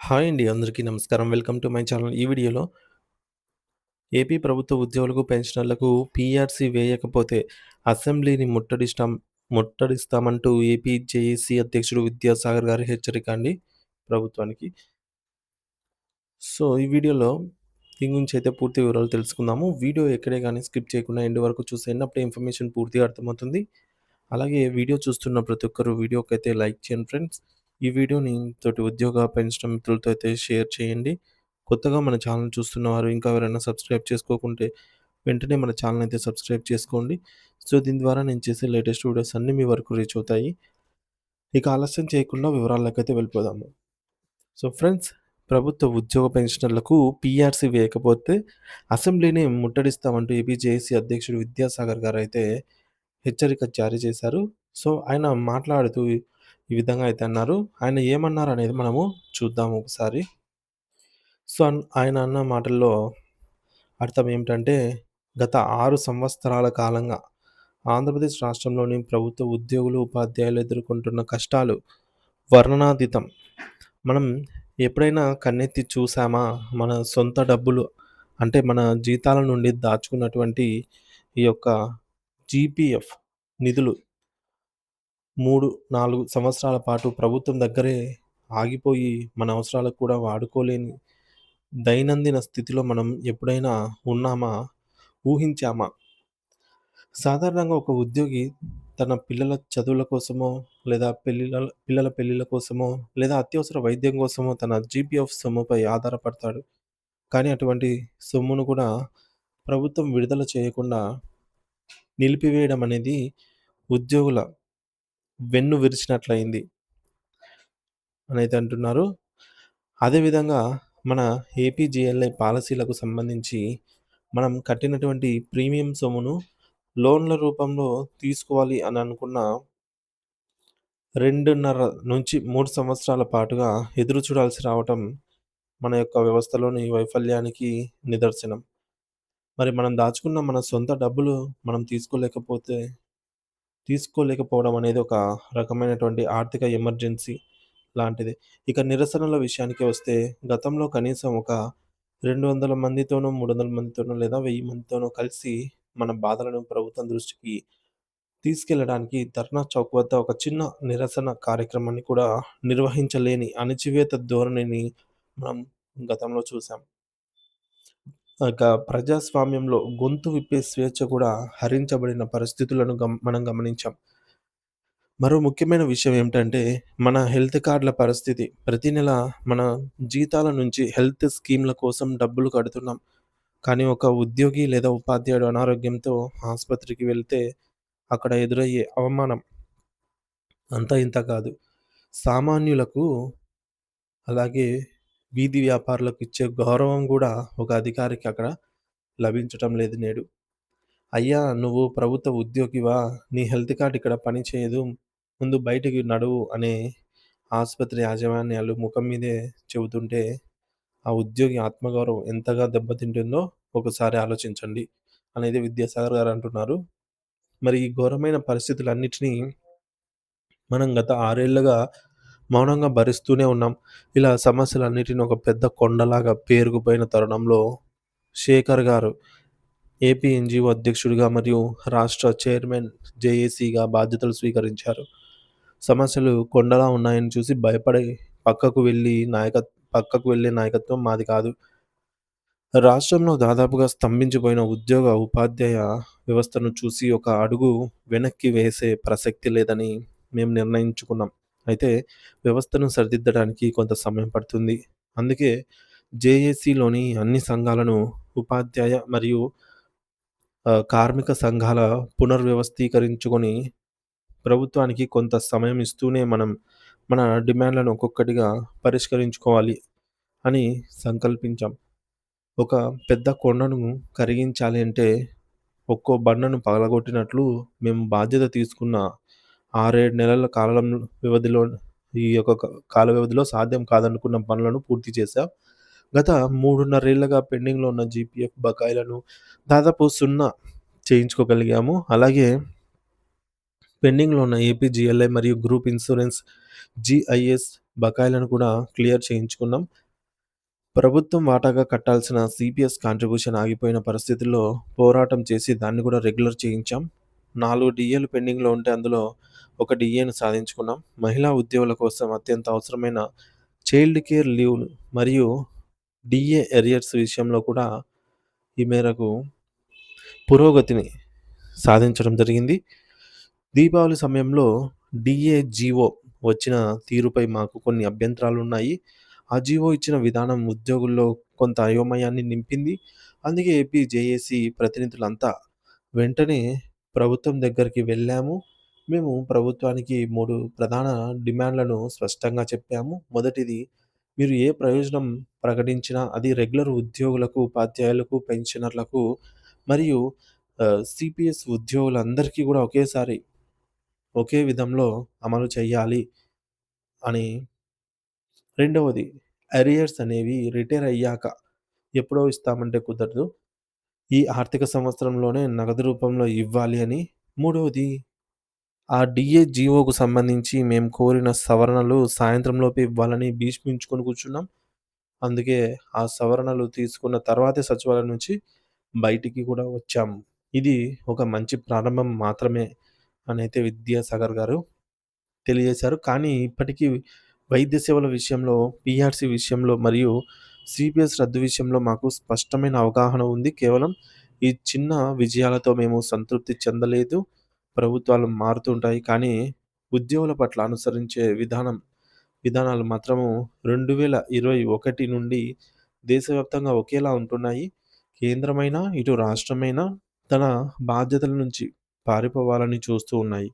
Hi అండి. అందరికీ నమస్కారం. Welcome to my channel. ఈ వీడియోలో ఏపీ ప్రభుత్వ ఉద్యోగులకు, పెన్షనర్లకు పీఆర్సీ వేయకపోతే అసెంబ్లీని ముట్టడిస్తామంటూ ఏపీ జేఏసీ అధ్యక్షుడు విద్యాసాగర్ గారి హెచ్చరిక అండి ప్రభుత్వానికి. ఈ వీడియోలో దీని గురించి అయితే పూర్తి వివరాలు తెలుసుకుందాము. వీడియో ఎక్కడే గాని స్కిప్ చేయకుండా ఎండ్ వరకు చూసేయండి. అప్పుడే ఇన్ఫర్మేషన్ పూర్తిగా అర్థమవుతుంది. అలాగే వీడియో చూస్తున్న ప్రతి ఒక్కరు వీడియోకైతే లైక్ చేయండి ఫ్రెండ్స్. ఈ వీడియోని తోటి ఉద్యోగ, పెన్షన్ మిత్రులతో అయితే షేర్ చేయండి. కొత్తగా మన ఛానల్ చూస్తున్నవారు ఇంకా ఎవరైనా సబ్స్క్రైబ్ చేసుకోకుంటే వెంటనే మన ఛానల్ అయితే సబ్స్క్రైబ్ చేసుకోండి. దీని ద్వారా నేను చేసే లేటెస్ట్ వీడియోస్ అన్నీ మీ వరకు రీచ్ అవుతాయి. ఇక ఆలస్యం చేయకుండా వివరాల్లోకైతే వెళ్ళిపోదాము. ఫ్రెండ్స్, ప్రభుత్వ ఉద్యోగ పెన్షనర్లకు పీఆర్సీ వేయకపోతే అసెంబ్లీని ముట్టడిస్తామంటూ ఏపీ జేఏసీ అధ్యక్షుడు విద్యాసాగర్ గారైతే హెచ్చరిక జారీ చేశారు. ఆయన మాట్లాడుతూ ఈ విధంగా అయితే అన్నారు. ఆయన ఏమన్నారనేది మనము చూద్దాము ఒకసారి. ఆయన అన్న మాటల్లో అర్థం ఏమిటంటే, గత 6 సంవత్సరాల కాలంగా ఆంధ్రప్రదేశ్ రాష్ట్రంలోని ప్రభుత్వ ఉద్యోగులు, ఉపాధ్యాయులు ఎదుర్కొంటున్న కష్టాలు వర్ణనాతీతం. మనం ఎప్పుడైనా కన్నెత్తి చూసామా? మన సొంత డబ్బులు అంటే మన జీతాల నుండి దాచుకున్నటువంటి ఈ యొక్క జీపీఎఫ్ నిధులు 3, 4 సంవత్సరాల పాటు ప్రభుత్వం దగ్గరే ఆగిపోయి మన అవసరాలకు కూడా వాడుకోలేని దైనందిన స్థితిలో మనం ఎప్పుడైనా ఉన్నామా? ఊహించామా? సాధారణంగా ఒక ఉద్యోగి తన పిల్లల చదువుల కోసమో, లేదా పిల్లల పెళ్ళిళ్ళ కోసమో, లేదా అత్యవసర వైద్యం కోసమో తన జీపీఎఫ్ సొమ్ముపై ఆధారపడతాడు. కానీ అటువంటి సొమ్మును కూడా ప్రభుత్వం విడుదల చేయకుండా నిలిపివేయడం అనేది ఉద్యోగుల వెన్ను విరిచినట్లయింది అనైతే అంటున్నారు. అదేవిధంగా మన ఏపీజీఎల్ఐ పాలసీలకు సంబంధించి మనం కట్టినటువంటి ప్రీమియం సొమ్మును లోన్ల రూపంలో తీసుకోవాలి అని అనుకున్న 2.5-3 సంవత్సరాల పాటుగా ఎదురు చూడాల్సి రావటం మన యొక్క వ్యవస్థలోని వైఫల్యానికి నిదర్శనం. మరి మనం దాచుకున్న మన సొంత డబ్బులు మనం తీసుకోలేకపోవడం అనేది ఒక రకమైనటువంటి ఆర్థిక ఎమర్జెన్సీ లాంటిది. ఇక నిరసనల విషయానికి వస్తే గతంలో కనీసం ఒక 200 మందితోనో, 300 మందితోనో లేదా 1000 మందితోనో కలిసి మన బాధలను ప్రభుత్వం దృష్టికి తీసుకెళ్లడానికి ధర్నా చౌక్ వద్ద ఒక చిన్న నిరసన కార్యక్రమాన్ని కూడా నిర్వహించలేని అణచివేత ధోరణిని మనం గతంలో చూసాం. ఇక ప్రజాస్వామ్యంలో గొంతు విప్పే స్వేచ్ఛ కూడా హరించబడిన పరిస్థితులను మనం గమనించాం. మరో ముఖ్యమైన విషయం ఏమిటంటే, మన హెల్త్ కార్డ్‌ల పరిస్థితి. ప్రతి నెల మన జీతాల నుంచి హెల్త్ స్కీమ్‌ల కోసం డబ్బులు కడుతున్నాం. కానీ ఒక ఉద్యోగి లేదా ఉపాధ్యాయుడు అనారోగ్యంతో ఆసుపత్రికి వెళ్తే అక్కడ ఎదురయ్యే అవమానం అంతా ఇంతా కాదు. సామాన్యులకు, అలాగే వీధి వ్యాపారులకు ఇచ్చే గౌరవం గూడా ఒక అధికారికి అక్కడ లభించటం లేదు నేడు. "అయ్యా! నువ్వు ప్రభుత్వ ఉద్యోగివా? నీ హెల్త్ కార్డ్ ఇక్కడ పని చేయదు. ముందు బయటికి నడువు" అని ఆసుపత్రి యాజమాన్యాలు ముఖం మీదే చెబుతుంటే, ఆ ఉద్యోగి ఆత్మగౌరవం ఎంతగా దెబ్బతింటుందో ఒకసారి ఆలోచించండి అనేది విద్యాసాగర్ గారు అంటున్నారు. మరి ఈ ఘోరమైన పరిస్థితులన్నిటిని మనం గత 6 ఏళ్లుగా మౌనంగా భరిస్తూనే ఉన్నాం. ఇలా సమస్యలన్నిటిని ఒక పెద్ద కొండలాగా పేరుకుపోయిన తరుణంలో శేఖర్ గారు ఏపీ ఎన్‌జీఓ అధ్యక్షుడిగా మరియు రాష్ట్ర చైర్మన్ జేఏసీగా బాధ్యతలు స్వీకరించారు. సమస్యలు కొండలా ఉన్నాయని చూసి భయపడి పక్కకు వెళ్ళే నాయకత్వం మాది కాదు. రాష్ట్రంలో దాదాపుగా స్తంభించిపోయిన ఉద్యోగ, ఉపాధ్యాయ వ్యవస్థను చూసి ఒక అడుగు వెనక్కి వేసే ప్రసక్తి లేదని మేము నిర్ణయించుకున్నాం. అయితే వ్యవస్థను సరిదిద్దడానికి కొంత సమయం పడుతుంది. అందుకే జేఏసీలోని అన్ని సంఘాలను ఉపాధ్యాయ మరియు కార్మిక సంఘాల పునర్వ్యవస్థీకరించుకొని ప్రభుత్వానికి కొంత సమయం ఇస్తూనే మనం మన డిమాండ్‌లను ఒక్కొక్కటిగా పరిష్కరించుకోవాలి అని సంకల్పించాం. ఒక పెద్ద కొండను కరిగించాలి అంటే ఒక్కో బండను పగలగొట్టినట్లు మేము బాధ్యత తీసుకున్న 6, 7 నెలల వ్యవధిలో ఈ యొక్క కాల వ్యవధిలో సాధ్యం కాదనుకున్న పనులను పూర్తి చేశాం. గత 3.5 ఏళ్లుగా పెండింగ్‌లో ఉన్న జీపీఎఫ్ బకాయిలను దాదాపు సున్నా చేయించుకోగలిగాము. అలాగే పెండింగ్‌లో ఉన్న ఏపీజీఎల్ఐ మరియు గ్రూప్ ఇన్సూరెన్స్, జీఐఎస్ బకాయిలను కూడా క్లియర్ చేయించుకున్నాం. ప్రభుత్వం వాటాగా కట్టాల్సిన సీపీఎస్ కాంట్రిబ్యూషన్ ఆగిపోయిన పరిస్థితుల్లో పోరాటం చేసి దాన్ని కూడా రెగ్యులర్ చేయించాం. 4 డీఏలు పెండింగ్‌లో ఉంటే అందులో ఒక డీఏను సాధించుకున్నాం. మహిళా ఉద్యోగుల కోసం అత్యంత అవసరమైన చైల్డ్ కేర్ లీవ్‌ను మరియు డీఏ ఎరియర్స్ విషయంలో కూడా ఈ మేరకు పురోగతిని సాధించడం జరిగింది. దీపావళి సమయంలో డీఏ జీవో వచ్చిన తీరుపై మాకు కొన్ని అభ్యంతరాలున్నాయి. ఆ జీవో ఇచ్చిన విధానం ఉద్యోగుల్లో కొంత అయోమయాన్ని నింపింది. అందుకే ఏపీ జేఏసీ ప్రతినిధులంతా వెంటనే ప్రభుత్వం దగ్గరికి వెళ్ళాము. మేము ప్రభుత్వానికి 3 ప్రధాన డిమాండ్‌లను స్పష్టంగా చెప్పాము. మొదటిది, మీరు ఏ ప్రయోజనం ప్రకటించినా అది రెగ్యులర్ ఉద్యోగులకు, ఉపాధ్యాయులకు, పెన్షనర్లకు మరియు సీపీఎస్ ఉద్యోగులందరికీ కూడా ఒకేసారి ఒకే విధంలో అమలు చేయాలి అని. రెండవది, అరియర్స్ అనేవి రిటైర్ అయ్యాక ఎప్పుడో ఇస్తామంటే కుదరదు. ఈ ఆర్థిక సంవత్సరంలోనే నగదు రూపంలో ఇవ్వాలి అని. మూడవది, ఆ డీఏ జీవోకు సంబంధించి మేము కోరిన సవరణలు సాయంత్రంలోపే ఇవ్వాలని భీష్మించుకొని కూర్చున్నాం. అందుకే ఆ సవరణలు తీసుకున్న తర్వాతే సచివాలయం నుంచి బయటికి కూడా వచ్చాము. ఇది ఒక మంచి ప్రారంభం మాత్రమే అనైతే విద్యాసాగర్ గారు తెలియజేశారు. కానీ ఇప్పటికీ వైద్య సేవల విషయంలో, పీఆర్సీ విషయంలో మరియు సీపీఎస్ రద్దు విషయంలో మాకు స్పష్టమైన అవగాహన ఉంది. కేవలం ఈ చిన్న విజయాలతో మేము సంతృప్తి చెందలేదు. ప్రభుత్వాలు మారుతుంటాయి. కానీ ఉద్యోగుల పట్ల అనుసరించే విధానాలు మాత్రము 2021 నుండి దేశవ్యాప్తంగా ఒకేలా ఉంటున్నాయి. కేంద్రమైనా, ఇటు రాష్ట్రమైనా తన బాధ్యతల నుంచి పారిపోవాలని చూస్తూ ఉన్నాయి.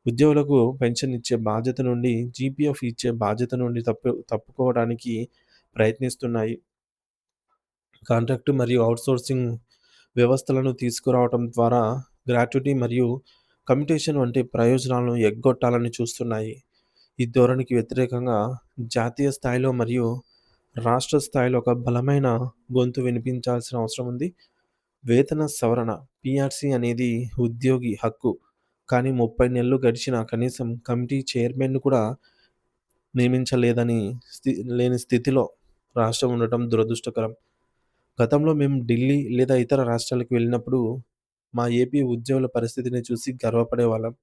ఉద్యోగులకు పెన్షన్ ఇచ్చే బాధ్యత నుండి, జీపీఎఫ్ ఇచ్చే బాధ్యత నుండి తప్పుకోవడానికి ప్రయత్నిస్తున్నాయి. కాంట్రాక్ట్ మరియు ఔట్‌సోర్సింగ్ వ్యవస్థలను తీసుకురావటం ద్వారా గ్రాట్యుటీ మరియు కమ్యుటేషన్ వంటి ప్రయోజనాలను ఎగ్గొట్టాలని చూస్తున్నాయి. ఈ ధోరణికి వ్యతిరేకంగా జాతీయ స్థాయిలో మరియు రాష్ట్ర స్థాయిలో ఒక బలమైన గొంతు వినిపించాల్సిన అవసరం ఉంది. వేతన సవరణ పీఆర్సీ అనేది ఉద్యోగి హక్కు. కానీ 30 నెలలు గడిచినా కనీసం కమిటీ చైర్మన్‌ను కూడా నియమించలేదని లేని స్థితిలో రాష్ట్రం ఉండటం దురదృష్టకరం. గతంలో మేము ఢిల్లీ లేదా ఇతర రాష్ట్రాలకు వెళ్ళినప్పుడు మా ఏపీ ఉద్యోగుల పరిస్థితిని చూసి గర్వపడేవాళ్ళం.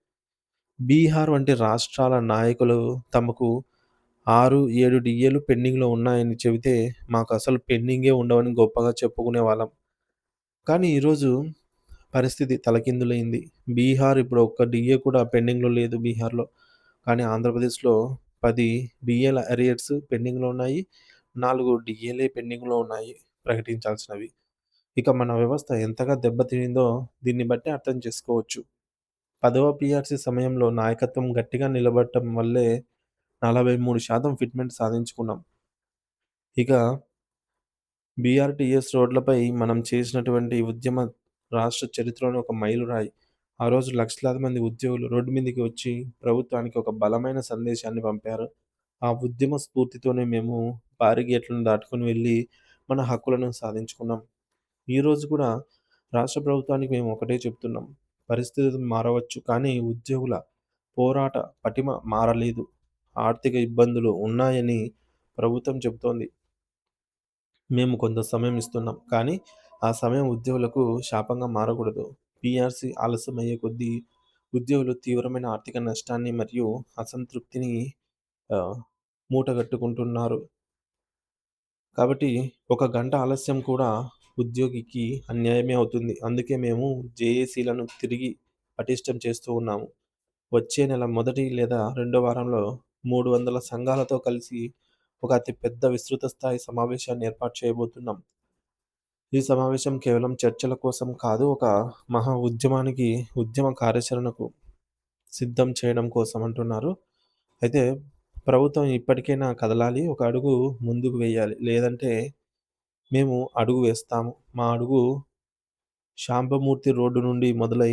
బీహార్ వంటి రాష్ట్రాల నాయకులు తమకు 6, 7 డీఏలు పెండింగ్‌లో ఉన్నాయని చెబితే మాకు అసలు పెండింగే ఉండవని గొప్పగా చెప్పుకునేవాళ్ళం. కానీ ఈరోజు పరిస్థితి తలకిందులైంది. బీహార్ ఇప్పుడు ఒక్క డీఏ కూడా పెండింగ్‌లో లేదు బీహార్‌లో. కానీ ఆంధ్రప్రదేశ్‌లో 10 డీఏల అరియర్స్ పెండింగ్‌లో ఉన్నాయి. 4 డీఏలే పెండింగ్‌లో ఉన్నాయి ప్రకటించాల్సినవి. ఇక మన వ్యవస్థ ఎంతగా దెబ్బతినిందో దీన్ని బట్టి అర్థం చేసుకోవచ్చు. 10వ పీఆర్సీ సమయంలో నాయకత్వం గట్టిగా నిలబడటం వల్లే 43% ఫిట్‌మెంట్ సాధించుకున్నాం. ఇక బీఆర్టీఎస్ రోడ్లపై మనం చేసినటువంటి ఉద్యమ రాష్ట్ర చరిత్రలోని ఒక మైలురాయి. ఆ రోజు లక్షలాది మంది ఉద్యోగులు రోడ్డు మీదకి వచ్చి ప్రభుత్వానికి ఒక బలమైన సందేశాన్ని పంపారు. ఆ ఉద్యమ స్ఫూర్తితోనే మేము బారిగేట్లను దాటుకొని వెళ్ళి మన హక్కులను సాధించుకున్నాం. ఈరోజు కూడా రాష్ట్ర ప్రభుత్వానికి మేము ఒకటే చెప్తున్నాం. పరిస్థితులు మారవచ్చు, కానీ ఉద్యోగుల పోరాట పటిమ మారలేదు. ఆర్థిక ఇబ్బందులు ఉన్నాయని ప్రభుత్వం చెబుతోంది. మేము కొంత సమయం ఇస్తున్నాం. కానీ ఆ సమయం ఉద్యోగులకు శాపంగా మారకూడదు. పీఆర్సీ ఆలస్యమయ్యే కొద్దీ ఉద్యోగులు తీవ్రమైన ఆర్థిక నష్టాన్ని మరియు అసంతృప్తిని ఆహ్, మూటగట్టుకుంటున్నారు. కాబట్టి ఒక గంట ఆలస్యం కూడా ఉద్యోగికి అన్యాయమే అవుతుంది. అందుకే మేము జేఏసీలను తిరిగి పటిష్టం చేస్తూ ఉన్నాము. వచ్చే నెల మొదటి లేదా రెండో వారంలో 300 సంఘాలతో కలిసి ఒక అతి పెద్ద విస్తృత స్థాయి సమావేశాన్ని ఏర్పాటు చేయబోతున్నాం. ఈ సమావేశం కేవలం చర్చల కోసం కాదు, ఒక మహా ఉద్యమానికి, ఉద్యమ కార్యాచరణకు సిద్ధం చేయడం కోసం అంటున్నారు. అయితే ప్రభుత్వం ఇప్పటికైనా కదలాలి. ఒక అడుగు ముందుకు వేయాలి. లేదంటే మేము అడుగు వేస్తాము. మా అడుగు శాంబమూర్తి రోడ్డు నుండి మొదలై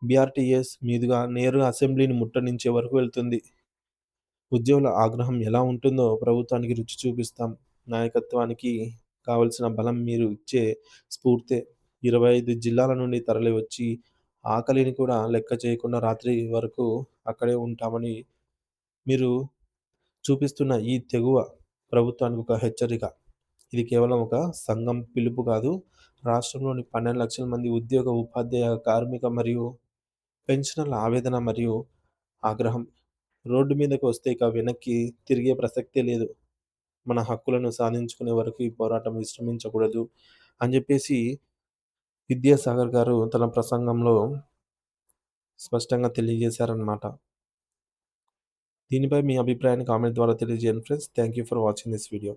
బీఆర్టీఎస్ మీదుగా నేరుగా అసెంబ్లీని ముట్టడించే వరకు వెళ్తుంది. ఉద్యోగుల ఆగ్రహం ఎలా ఉంటుందో ప్రభుత్వానికి రుచి చూపిస్తాం. నాయకత్వానికి కావలసిన బలం మీరు ఇచ్చే స్ఫూర్తే. 25 జిల్లాల నుండి తరలివచ్చి ఆకలిని కూడా లెక్క చేయకుండా రాత్రి వరకు అక్కడే ఉంటామని మీరు చూపిస్తున్న ఈ తెగువ ప్రభుత్వానికి ఒక హెచ్చరిక. ఇది కేవలం ఒక సంఘం పిలుపు కాదు. రాష్ట్రంలోని 12,00,000 మంది ఉద్యోగ, ఉపాధ్యాయ, కార్మిక మరియు పెన్షనర్ల ఆవేదన మరియు ఆగ్రహం. రోడ్డు మీదకి వస్తే ఇక వెనక్కి తిరిగే ప్రసక్తే లేదు. మన హక్కులను సాధించుకునే వరకు ఈ పోరాటం విశ్రమించకూడదు అని చెప్పేసి విద్యాసాగర్ గారు తన ప్రసంగంలో స్పష్టంగా తెలియజేశారనమాట. దీనిపై మీ అభిప్రాయాన్ని కామెంట్ ద్వారా తెలియజేయండి friends. Thank you for watching this video.